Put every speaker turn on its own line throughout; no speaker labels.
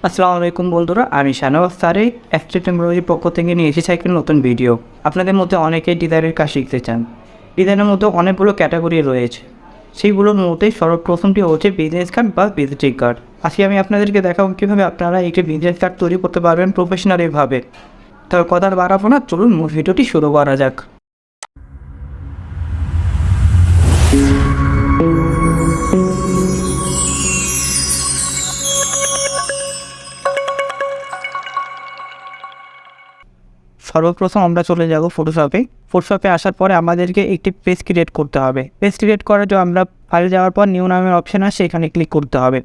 আসসালামু আলাইকুম বন্ধুরা, আমি শাহনওয়াজ স্যারে টেকনোলজির পক্ষ থেকে নিয়ে এসেছি একটি নতুন ভিডিও। আপনাদের মধ্যে অনেকেই ডিজাইনের কাজ শিখতে চান। ডিজাইনের মধ্যে অনেকগুলো ক্যাটাগরি রয়েছে, সেইগুলোর মধ্যে সর্বপ্রথমটি হচ্ছে বিজনেস কার্ড বা ভিজিটিং কার্ড। আজকে আমি আপনাদেরকে দেখাবো কীভাবে আপনারা একটি বিজনেস কার্ড তৈরি করতে পারবেন প্রফেশনালিভাবে। তবে কথা বাড়াবো না, চলুন মূল ভিডিওটি শুরু করা যাক। সর্বপ্রথম আমরা চলে যাব ফটোশপে আসার পরে আমাদেরকে একটি পেজ ক্রিয়েট করতে হবে। পেজ ক্রিয়েট করার জন্য আমরা ফাইল যাওয়ার পর নিউ নামের অপশান আসে, এখানে ক্লিক করতে হবে।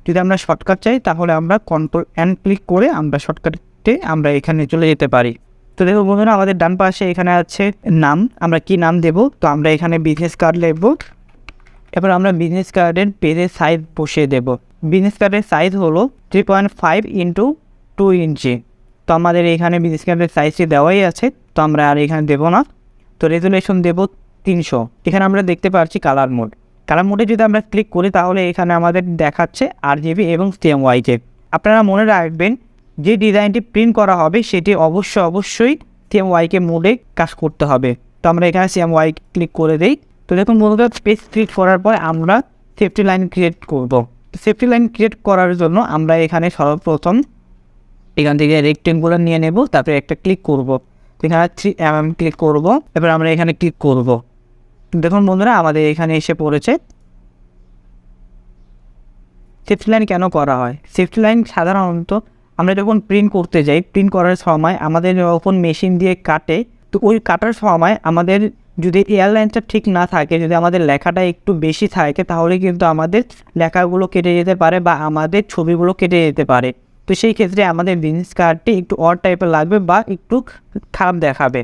যদি আমরা শর্টকাট চাই তাহলে আমরা Ctrl+N ক্লিক করে আমরা শর্টকাটে আমরা এখানে চলে যেতে পারি। তো দেখো বন্ধুরা, আমাদের ডান পাশে এখানে আছে নাম, আমরা কি নাম দেব। তো আমরা এখানে বিজনেস কার্ড লিখব। এবার আমরা বিজনেস কার্ডের পেজের সাইজ বসিয়ে দেব। বিজনেস কার্ডের সাইজ হলো 3.5 × 2 ইঞ্চি। তো আমাদের এখানে বিজনেস কার্ডের সাইজটি দেওয়াই আছে, তো আমরা আর এখানে দেবো না। তো রেজুলেশন দেব 300। এখানে আমরা দেখতে পাচ্ছি কালার মোডে যদি আমরা ক্লিক করি তাহলে এখানে আমাদের দেখাচ্ছে RGB এবং CMYK। আপনারা মনে রাখবেন, যে ডিজাইনটি প্রিন্ট করা হবে সেটি অবশ্যই CMYK মোডে কাজ করতে হবে। তো আমরা এখানে CMYK ক্লিক করে দিই। তো দেখুন বন্ধুরা, পেজ ক্লিক করার পর আমরা সেফটি লাইন ক্রিয়েট করব। তো সেফটি লাইন ক্রিয়েট করার জন্য আমরা এখানে সর্বপ্রথম এখান থেকে রেক্টেঙ্গুলার নিয়ে নেব, তারপরে একটা ক্লিক করব। এখানে 3 mm ক্লিক করব। এবার আমরা এখানে ক্লিক করব। দেখুন বন্ধুরা, আমাদের এখানে এসে পড়েছে। সেফটি লাইন কেন করা হয়? সেফটি লাইন সাধারণত আমরা যখন প্রিন্ট করতে যাই, প্রিন্ট করার সময় আমাদের যখন মেশিন দিয়ে কাটে, তো ওই কাটার সময় আমাদের যদি এয়ারলাইনটা ঠিক না থাকে, যদি আমাদের লেখাটা একটু বেশি থাকে, তাহলে কিন্তু আমাদের লেখাগুলো কেটে যেতে পারে বা আমাদের ছবিগুলো কেটে যেতে পারে। তো সেই ক্ষেত্রে আমাদের বিজনেস কার্ডটি একটু অড টাইপের লাগবে বা একটু খারাপ দেখাবে।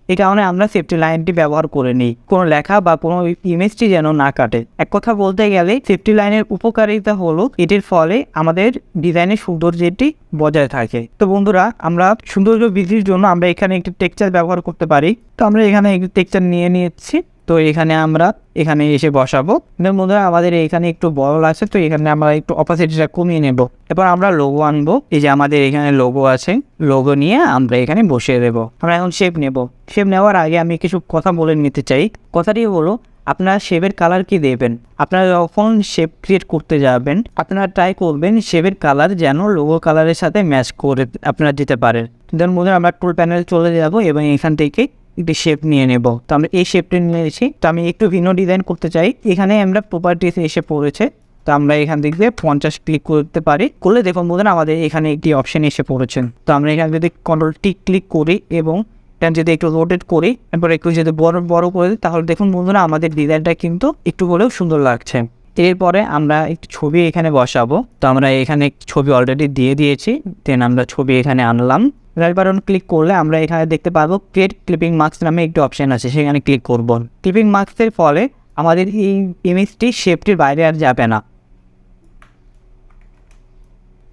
এই কারণে আমরা সেফটি লাইনটি ব্যবহার করে নিই, কোনো লেখা বা কোনো ইমেজটি যেন না কাটে। এক কথা বলতে গেলে সেফটি লাইনের উপকারিতা হলো এটির ফলে আমাদের ডিজাইনের সৌন্দর্যটি বজায় থাকে। তো বন্ধুরা, আমরা সৌন্দর্য বৃদ্ধির জন্য আমরা এখানে একটি টেক্সচার ব্যবহার করতে পারি। তো আমরা এখানে একটি টেক্সচার নিয়ে নিচ্ছি। তো এখানে আমরা এখানে এসে বসাবো। বন্ধুরা, আমাদের এখানে একটু বড় লাগছে, তো এখানে আমরা একটু অপাসিটিটা কমিয়ে নেব। এবার আমরা লোগো আনবো। এই যে আমাদের এখানে লোগো আছে, লোগো নিয়ে আমরা এখানে বসিয়ে দেবো। আমরা এখন শেপ নেব। শেপ নেওয়ার আগে আমি কিছু কথা বলে নিতে চাই। কথাটি হলো, আপনারা শেপের কালার কি দেবেন। আপনারা যখন শেপ ক্রিয়েট করতে যাবেন, আপনারা ট্রাই করবেন শেপের কালার যেন লোগো কালারের সাথে ম্যাচ করে আপনারা দিতে পারেন। দেন বন্ধুরা, আমরা টুল প্যানেলে চলে যাব এবং এখান থেকে একটি শেপ নিয়ে নেব। তো আমরা এই শেপটি নিয়েছি। তো আমি একটু ভিন্ন ডিজাইন করতে চাই। এখানে আমরা প্রপার্টিতে এসে পড়েছে। তো আমরা এখান থেকে 50 ক্লিক করতে পারি। করলে দেখুন বন্ধুরা, আমাদের এখানে একটি অপশন এসে পড়েছেন। তো আমরা এখানে যদি Ctrl+T ক্লিক করি এবং এটা যদি একটু রোটেট করি, এরপর একটু যদি বড় করে দিই, তাহলে দেখুন বন্ধুরা, আমাদের ডিজাইনটা কিন্তু একটু হলেও সুন্দর লাগছে। এরপরে আমরা একটি ছবি এখানে বসাবো। তো আমরা এখানে ছবি অলরেডি দিয়ে দিয়েছি। দেন আমরা ছবি এখানে আনলাম। রাইট বাটন ক্লিক করলে আমরা এখানে দেখতে পাবো ক্রিয়েট ক্লিপিং মার্কস নামে একটি অপশন আছে, সেখানে ক্লিক করব। ক্লিপিং মার্কসের ফলে আমাদের এই ইমেজটি শেপটির বাইরে আর যাবে না।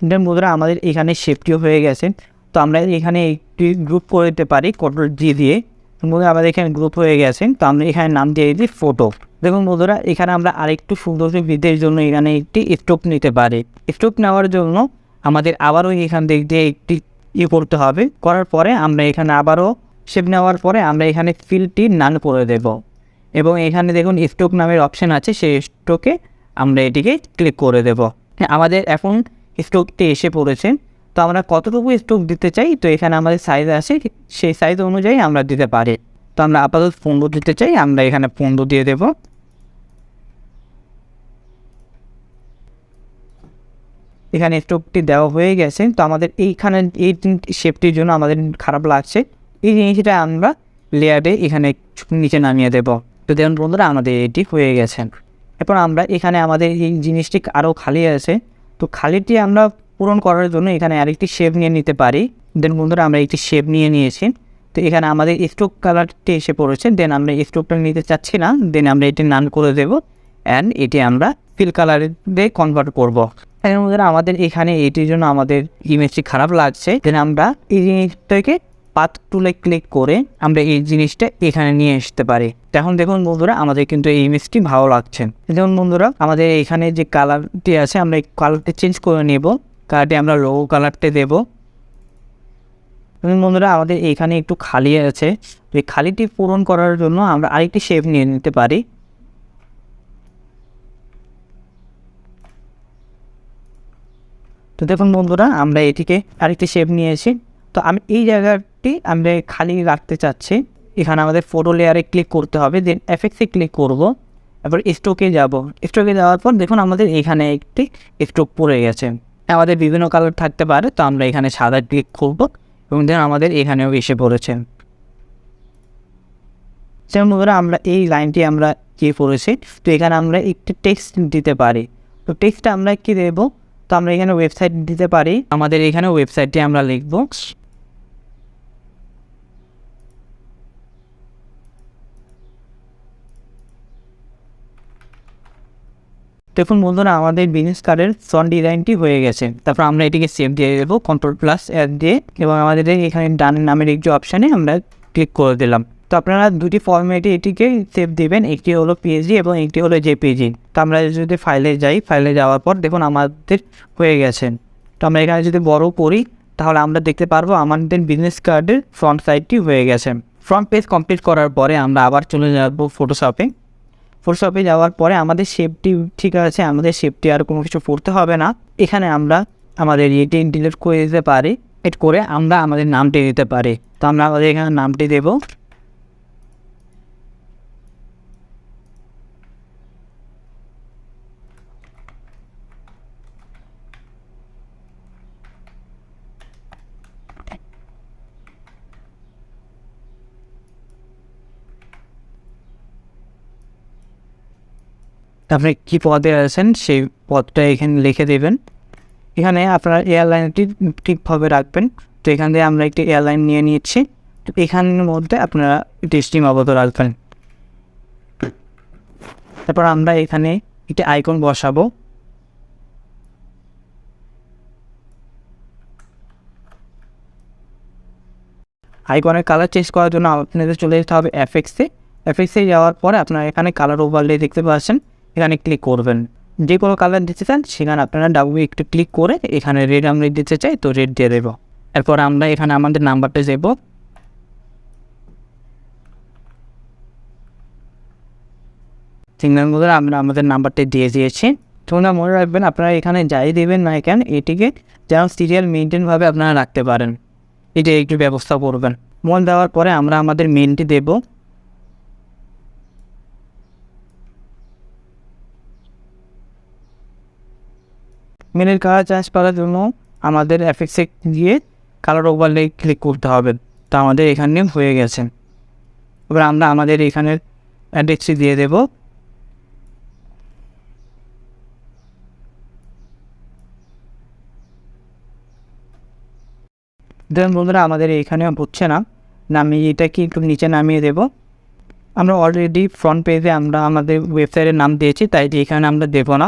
দেন বন্ধুরা, আমাদের এখানে শেপটিও হয়ে গেছে। তো আমরা এখানে একটি গ্রুপ করে দিতে পারি Ctrl+G দিয়ে। বন্ধুরা, আমাদের এখানে গ্রুপ হয়ে গেছে। তো আমরা এখানে নাম দিয়ে দিই ফটো। দেখুন বন্ধুরা, এখানে আমরা আরেকটু সৌন্দর্য বৃদ্ধির জন্য এখানে একটি স্ট্রোক নিতে পারি। স্ট্রোক নেওয়ার জন্য আমাদের আবারও এখান দিয়ে একটি করতে হবে। করার পরে আমরা এখানে আবারও শেপ নেওয়ার পরে আমরা এখানে ফিলটি নান করে দেব এবং এখানে দেখুন স্ট্রোক নামের অপশান আছে, সেই স্ট্রোকে আমরা এটিকে ক্লিক করে দেব। আমাদের এখন স্ট্রোকটি এসে পড়েছে। তো আমরা কতটুকু স্ট্রোক দিতে চাই, তো এখানে আমাদের সাইজ আছে, সেই সাইজ অনুযায়ী আমরা দিতে পারি। তো আমরা আপাতত 15 দিতে চাই, আমরা এখানে 15 দিয়ে দেব। এখানে স্ট্রোকটি দেওয়া হয়ে গেছে। তো আমাদের এইখানে এই শেপটির জন্য আমাদের খারাপ লাগছে, এই জিনিসটা আমরা লেয়ারে এখানে নিচে নামিয়ে দেব। তো দেখুন বন্ধুরা, আমাদের এটি হয়ে গেছে। এরপর আমরা এখানে আমাদের এই জিনিসটি আরও খালি আছে, তো খালিটি আমরা পূরণ করার জন্য এখানে আরেকটি শেপ নিয়ে নিতে পারি। দেন বন্ধুরা, আমরা একটি শেপ নিয়ে নিয়েছি। তো এখানে আমাদের স্ট্রোক কালারটি এসে পড়েছে। দেন আমরা স্ট্রোকটা নিতে চাচ্ছি না, দেন আমরা এটি নান করে দেব অ্যান্ড এটি আমরা ফিল কালারে কনভার্ট করব। এর মধ্যে আমাদের এখানে এটির জন্য আমাদের ইমেজটি খারাপ লাগছে। দেন আমরা এই জিনিসটাকে পাথ টুলে ক্লিক করে আমরা এই জিনিসটা এখানে নিয়ে আসতে পারি। এখন দেখুন বন্ধুরা, আমাদের কিন্তু এই ইমেজটি ভালো লাগছে। যেমন বন্ধুরা, আমাদের এখানে যে কালারটি আছে, আমরা এই কালারটি চেঞ্জ করে নেব। কালারটি আমরা লোগো কালারটি দেব। বন্ধুরা আমাদের এখানে একটু খালি আছে, এই খালিটি পূরণ করার জন্য আমরা আরেকটি শেপ নিয়ে নিতে পারি। তো দেখুন বন্ধুরা আমরা এটিকে আরেকটি শেপ নিয়েছি। তো আমি এই জায়গাটি আমরা খালি রাখতে চাচ্ছি। এখানে আমাদের ফটো লেয়ারে ক্লিক করতে হবে, দেন এফেক্টসে ক্লিক করব, এবার স্ট্রোকে যাব। স্ট্রোকে যাওয়ার পর দেখুন আমাদের এখানে একটি স্ট্রোক পড়ে গেছে। আমাদের বিভিন্ন কালার থাকতে পারে, তো আমরা এখানে সাদা ক্লিক করব এবং দেন আমাদের এখানেও এসে পড়েছে। যেমন বন্ধুরা আমরা এই লাইনটি আমরা কি পড়েছি, তো এখানে আমরা একটি টেক্সট দিতে পারি। তো টেক্সটটা আমরা কি দেব, তো আমরা এখানে ওয়েবসাইট দিতে পারি। আমাদের এখানে ওয়েবসাইটটি আমরা লিখব। দেখুন বন্ধুরা আমাদের বিজনেস কার্ডের ফ্রন্ট ডিজাইনটি হয়ে গেছে। তারপর আমরা এটিকে সেভ দিয়ে দেবো Ctrl+F দিয়ে, এবং আমাদের এখানে ডান নামের একটি অপশানে আমরা ক্লিক করে দিলাম। তো আপনারা দুটি ফরম্যাটে এটিকে সেভ দেবেন, একটি হলো পিএসজি এবং একটি হলো জেপিজি। তো আমরা যদি ফাইলে যাই, ফাইলে যাওয়ার পর দেখুন আমাদের হয়ে গেছে। তো আমরা এখানে যদি বড় করি তাহলে আমরা দেখতে পারবো আমাদের বিজনেস কার্ডের ফ্রন্ট সাইডটি হয়ে গেছে। ফ্রন্ট পেজ কমপ্লিট করার পরে আমরা আবার চলে যাবো ফটোশপে। ফটোশপে যাওয়ার পরে আমাদের শেপটি ঠিক আছে, আমাদের শেপটি আর কোনো কিছু করতে হবে না। এখানে আমরা আমাদের এটি ডিলিট করে দিতে পারি, এড করে আমরা আমাদের নামটি দিতে পারি। তো আমরা আমাদের এখানে নামটি দেব। আপনি কী পদে আছেন সেই পদটা এখানে লিখে দেবেন। এখানে আপনারা এয়ারলাইনটি ঠিকভাবে রাখবেন। তো এখান থেকে আমরা একটি এয়ারলাইন নিয়ে নিচ্ছি। তো এখানের মধ্যে আপনারা টেস্টিং অবত রাখবেন। তারপর আমরা এখানে একটি আইকন বসাবো। আইকনের কালার চেঞ্জ করার জন্য আপনাদের চলে যেতে হবে এফেক্টসে যাওয়ার পরে আপনারা এখানে কালার ওভারলে দেখতে পাচ্ছেন, এখানে ক্লিক করবেন। যে কোনো কালার দিতে চান সেখানে আপনারা ডাবল একটু ক্লিক করে এখানে রেড আমরা দিতে চাই, তো রেড দিয়ে দেবো। এরপর আমরা এখানে আমাদের নাম্বারটা দেবো। সিগন্যালগুলো আমরা আমাদের নাম্বারটা দিয়ে দিয়েছি। তোমরা মনে রাখবেন আপনারা এখানে যাই দেবেন না কেন এটিকে যেন সিরিয়াল মেনটেনভাবে আপনারা রাখতে পারেন, এটা একটু ব্যবস্থা করবেন। মন দেওয়ার পরে আমরা আমাদের মেনটি দেব। মেনের কালার চেঞ্জ করার জন্য আমাদের এফেক্টসে গিয়ে কালার ওভারলে ক্লিক করতে হবে। তো আমাদের এখানে হয়ে গেছে। এবার আমরা আমাদের এখানের অ্যাড্রেসটি দিয়ে দেব। দেখুন বন্ধুরা আমাদের এখানে হচ্ছে না, নামিয়ে এটাকে একটু নিচে নামিয়ে দেব। আমরা অলরেডি ফ্রন্ট পেজে আমরা আমাদের ওয়েবসাইটের নাম দিয়েছি, তাই এখানে আমরা দেবো না।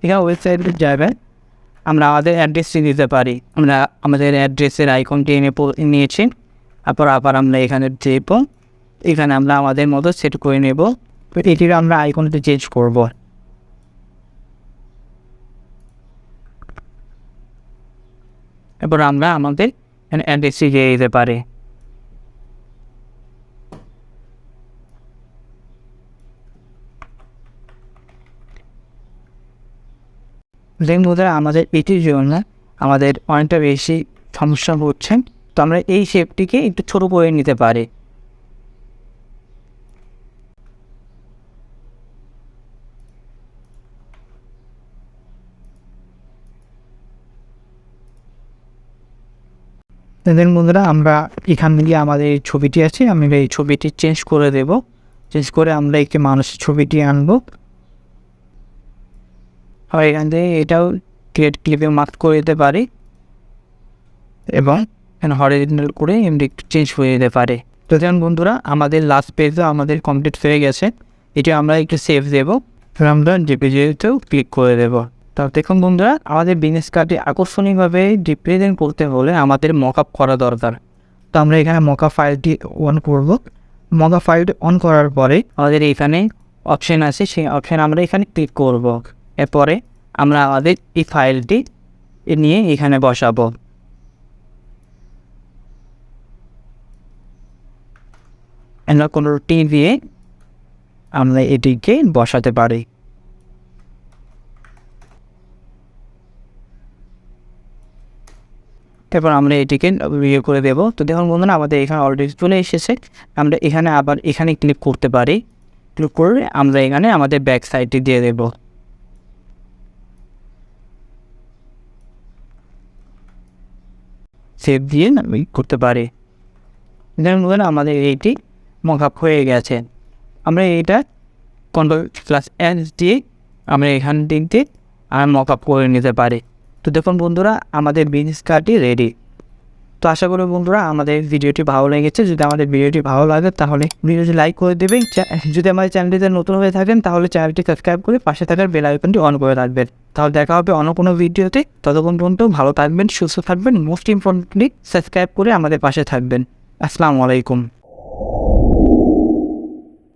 এখানে ওয়েবসাইটে যাবে আমরা আমাদের অ্যাড্রেসটি দিতে পারি। আমরা আমাদের অ্যাড্রেসের আইকনটি নিয়েছি। তারপর আবার আমরা এখানে দেব, এখানে আমরা আমাদের মতো সেট করে নেব। এটির আমরা আইকনটি চেঞ্জ করব। এরপর আমরা আমাদের অ্যাড্রেসটি দিয়ে দিতে পারি। দেখুন বন্ধুরা আমাদের এটির জন্য আমাদের অনেকটা বেশি সমস্যা হচ্ছে। তো আমরা এই শেপটিকে একটু ছোটো করে নিতে পারি। দেখুন বন্ধুরা আমরা এখান থেকে আমাদের এই ছবিটি আছে, আমি এই ছবিটি চেঞ্জ করে দেব। চেঞ্জ করে আমরা একটি মানুষের ছবিটি আনবো। আর এখান থেকে এটাও ক্রিয়েট ক্লিপে মার্ক করে দিতে পারি এবং এখানে হরিজন্টাল করে এমনি একটু চেঞ্জ হয়ে যেতে পারে। তো যেমন বন্ধুরা আমাদের লাস্ট পেজও আমাদের কমপ্লিট হয়ে গেছে। এটা আমরা একটু সেভ দেবো, আমরা জেপিজিতেও ক্লিক করে দেবো। তো দেখুন বন্ধুরা আমাদের বিজনেস কার্ডটি আকর্ষণীয়ভাবে রিপ্রেজেন্ট করতে হলে আমাদের মকআপ করা দরকার। তো আমরা এখানে মকআপ ফাইলটি অন করব। মকআপ ফাইলটি অন করার পরে আমাদের এখানে অপশান আছে, সেই অপশান আমরা এখানে ক্লিক করব। এরপরে আমরা আমাদের এই ফাইলটি এ নিয়ে এখানে বসাবো। আমরা কোনো টি দিয়ে আমরা এটিকে বসাতে পারি। তারপর আমরা এটিকে ইয়ে করে দেবো। তো দেখুন বন্ধুরা আমাদের এখানে অলরেডি চলে এসেছে। আমরা এখানে আবার এখানে ক্লিক করতে পারি। ক্লিক করে আমরা এখানে আমাদের ব্যাক সাইডটি দিয়ে দেবো। সেভ দিয়ে আমি করতে পারি। দেখুন বন্ধুরা আমাদের এইটি মকআপ হয়ে গেছে। আমরা এইটা Ctrl+S দিয়ে আমরা এখান থেকে আর মকআপ করে নিতে পারি। তো দেখুন বন্ধুরা আমাদের বিজনেস কার্ডটি রেডি। তো আশা করি বন্ধুরা আমাদের ভিডিওটি ভালো লেগেছে। যদি আমাদের ভিডিওটি ভালো লাগে তাহলে ভিডিওটি লাইক করে দেবেন। যদি আমাদের চ্যানেলটিতে নতুন হয়ে থাকেন তাহলে চ্যানেলটি সাবস্ক্রাইব করে পাশে থাকার বেল আইকনটি অন করে রাখবেন। তাহলে দেখা হবে অন্য কোনো ভিডিওতে। ততক্ষণ পর্যন্ত ভালো থাকবেন, সুস্থ থাকবেন, মোস্ট ইম্পর্টেন্টলি সাবস্ক্রাইব করে আমাদের পাশে থাকবেন। আসসালামু আলাইকুম।